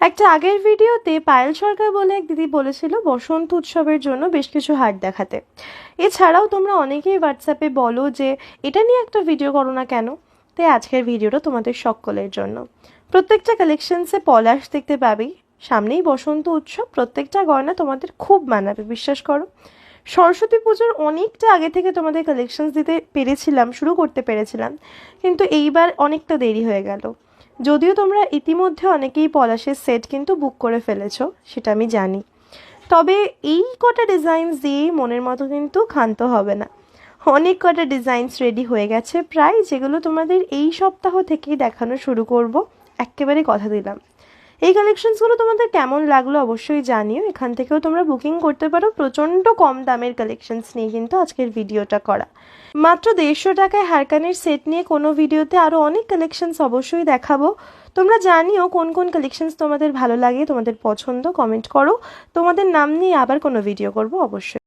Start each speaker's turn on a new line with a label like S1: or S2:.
S1: একটা আগের ভিডিওতে পায়েল সরকার বলে এক দিদি বলেছিল বসন্ত উৎসবের জন্য বেশ কিছু হাট দেখাতে। এছাড়াও তোমরা অনেকেই হোয়াটসঅ্যাপে বলো যে এটা নিয়ে একটা ভিডিও করো না কেন। তাই আজকের ভিডিওটা তোমাদের সকলের জন্য। প্রত্যেকটা কালেকশনসে পলাশ দেখতে পাবি। সামনেই বসন্ত উৎসব, প্রত্যেকটা গয়না তোমাদের খুব মানাবে, বিশ্বাস করো। সরস্বতী পুজোর অনেকটা আগে থেকে তোমাদের কালেকশনস দিতে পেরেছিলাম, শুরু করতে পেরেছিলাম, কিন্তু এইবার অনেকটা দেরি হয়ে গেল। যদিও তোমরা ইতিমধ্যে অনেকেই পলাশের সেট কিন্তু বুক করে ফেলেছো, সেটা আমি জানি। তবে এই কটা ডিজাইনস দিয়েই মনের মতো কিন্তু ক্ষান্ত হবে না। অনেক কটা ডিজাইনস রেডি হয়ে গেছে প্রায়, যেগুলো তোমাদের এই সপ্তাহ থেকেই দেখানো শুরু করব, একেবারে কথা দিলাম। এই কালেকশনসগুলো তোমাদের কেমন লাগলো অবশ্যই জানিও। এখান থেকেও তোমরা বুকিং করতে পারো। প্রচণ্ড কম দামের কালেকশনস নিয়ে কিন্তু আজকের ভিডিওটা করা। মাত্র 150 টাকায় হারকানের সেট নিয়ে কোনো ভিডিওতে আরও অনেক কালেকশনস অবশ্যই দেখাবো। তোমরা জানিও কোন কোন কালেকশনস তোমাদের ভালো লাগে, তোমাদের পছন্দ, কমেন্ট করো। তোমাদের নাম নিয়ে আবার কোনো ভিডিও করব অবশ্যই।